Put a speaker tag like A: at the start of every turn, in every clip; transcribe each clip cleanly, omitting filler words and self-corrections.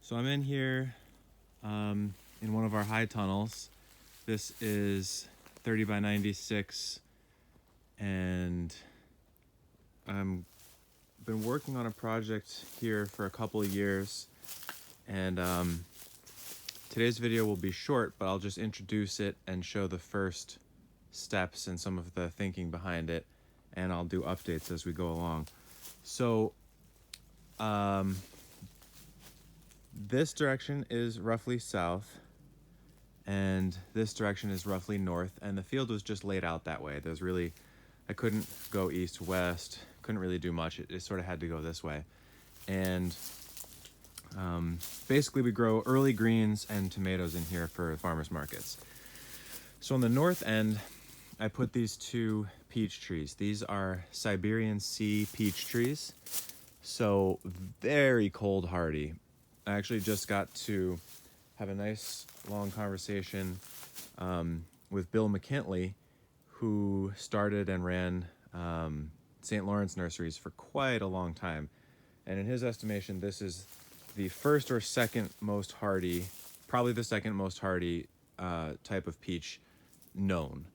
A: So I'm in here in one of our high tunnels. This is 30 by 96, and I'm been working on a project here for a couple of years, and today's video will be short, but I'll just introduce it and show the first steps and some of the thinking behind it, and I'll do updates as we go along. So this direction is roughly south, and this direction is roughly north, and the field was just laid out that way. I couldn't go east west, couldn't really do much. It sort of had to go this way. And basically we grow early greens and tomatoes in here for farmers markets. So on the north end, I put these two peach trees. These are Siberian C peach trees, so very cold hardy. I actually just got to have a nice long conversation with Bill McKinley, who started and ran St. Lawrence nurseries for quite a long time. And in his estimation, this is the first or second most hardy, probably the second most hardy type of peach known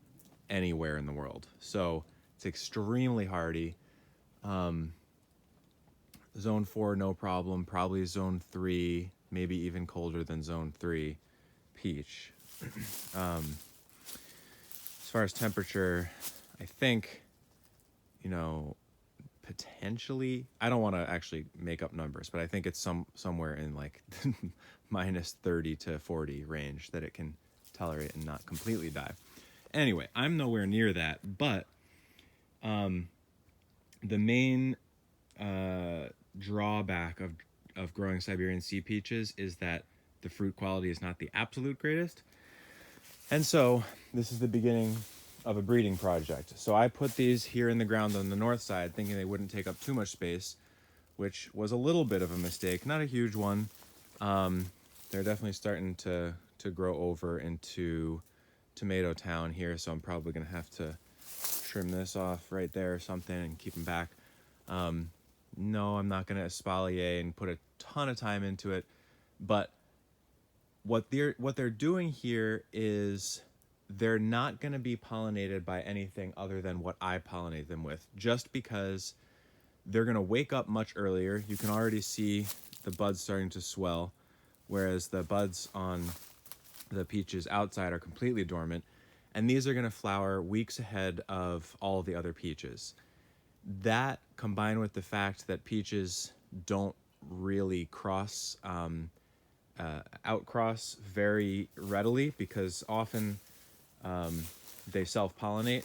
A: anywhere in the world. So it's extremely hardy. Zone 4, no problem. Probably zone 3, maybe even colder than zone 3 peach. As far as temperature, I think, potentially, I don't want to actually make up numbers, but I think it's somewhere in like minus 30 to 40 range that it can tolerate and not completely die. Anyway, I'm nowhere near that, but the main drawback of growing Siberian C peaches is that the fruit quality is not the absolute greatest. And so this is the beginning of a breeding project. So I put these here in the ground on the north side, thinking they wouldn't take up too much space, which was a little bit of a mistake, not a huge one. They're definitely starting to grow over into Tomato Town here, so I'm probably gonna have to trim this off right there or something and keep them back. No, I'm not gonna espalier and put a ton of time into it, but what they're doing here is they're not going to be pollinated by anything other than what I pollinate them with, just because they're going to wake up much earlier. You can already see the buds starting to swell, whereas the buds on the peaches outside are completely dormant, and these are going to flower weeks ahead of all the other peaches. That, combined with the fact that peaches don't really outcross very readily, because often they self-pollinate,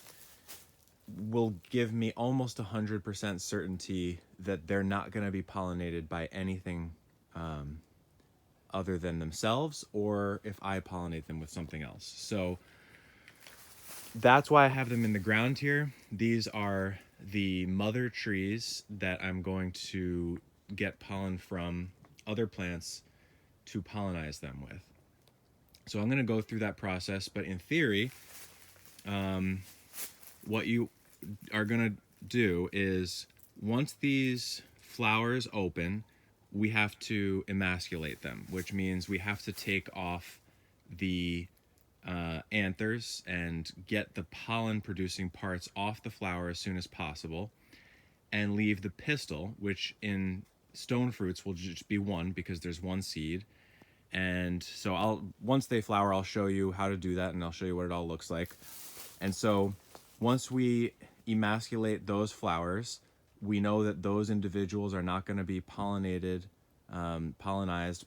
A: will give me almost 100% certainty that they're not going to be pollinated by anything other than themselves, or if I pollinate them with something else. So that's why I have them in the ground here. These are the mother trees that I'm going to get pollen from other plants to pollinize them with. So I'm going to go through that process, but in theory, what you are going to do is, once these flowers open, we have to emasculate them, which means we have to take off the anthers and get the pollen producing parts off the flower as soon as possible, and leave the pistil, which in stone fruits will just be one because there's one seed. And so once they flower, I'll show you how to do that, and I'll show you what it all looks like. And so once we emasculate those flowers, we know that those individuals are not going to be pollinized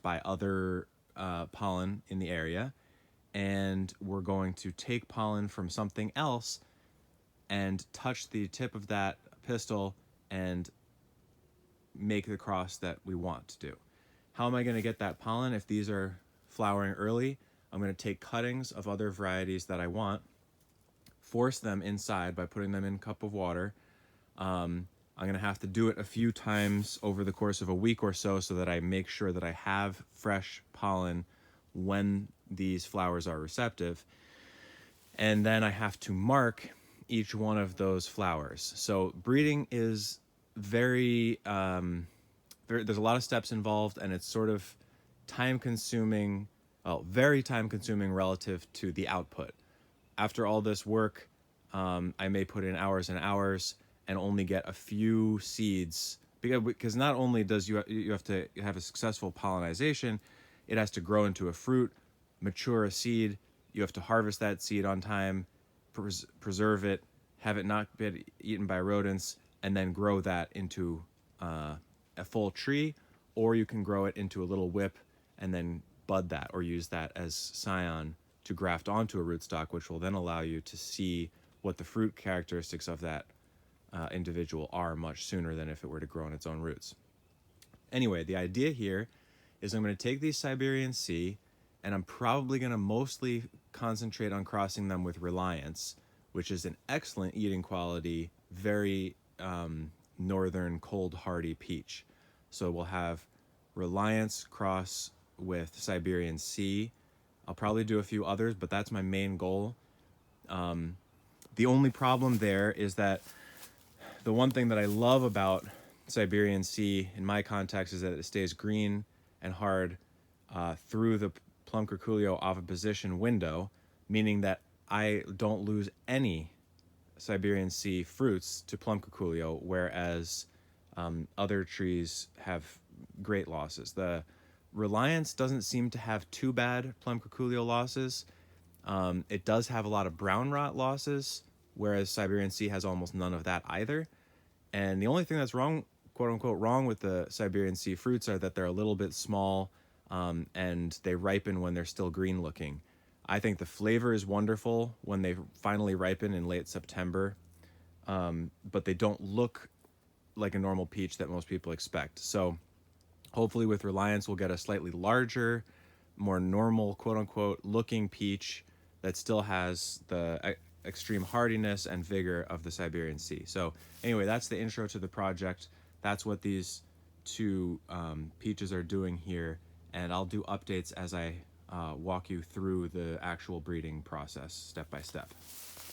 A: by other pollen in the area. And we're going to take pollen from something else and touch the tip of that pistil and make the cross that we want to do. How am I going to get that pollen? If these are flowering early, I'm going to take cuttings of other varieties that I want, force them inside by putting them in a cup of water. I'm going to have to do it a few times over the course of a week or so that I make sure that I have fresh pollen when these flowers are receptive. And then I have to mark each one of those flowers. So breeding is very there's a lot of steps involved, and it's sort of time-consuming, well, very time-consuming relative to the output. After all this work, I may put in hours and hours and only get a few seeds, because not only does you have to have a successful pollination, it has to grow into a fruit, mature a seed. You have to harvest that seed on time, preserve it, have it not be eaten by rodents, and then grow that into a full tree, or you can grow it into a little whip and then bud that or use that as scion to graft onto a rootstock, which will then allow you to see what the fruit characteristics of that individual are much sooner than if it were to grow on its own roots. Anyway, the idea here is I'm going to take these Siberian C, and I'm probably going to mostly concentrate on crossing them with Reliance, which is an excellent eating quality, very northern cold hardy peach. So we'll have Reliance cross with Siberian C. I'll probably do a few others, but that's my main goal. The only problem there is that the one thing that I love about Siberian C in my context is that it stays green and hard through the plum curculio oviposition window, meaning that I don't lose any Siberian C fruits to plum curculio, whereas other trees have great losses. The Reliance doesn't seem to have too bad plum curculio losses. It does have a lot of brown rot losses, whereas Siberian C has almost none of that either. And the only thing that's wrong, quote unquote, wrong with the Siberian C fruits are that they're a little bit small and they ripen when they're still green looking. I think the flavor is wonderful when they finally ripen in late September, but they don't look like a normal peach that most people expect. So hopefully with Reliance, we'll get a slightly larger, more normal, quote unquote, looking peach that still has the extreme hardiness and vigor of the Siberian C. So anyway, that's the intro to the project. That's what these two peaches are doing here. And I'll do updates as I walk you through the actual breeding process step by step.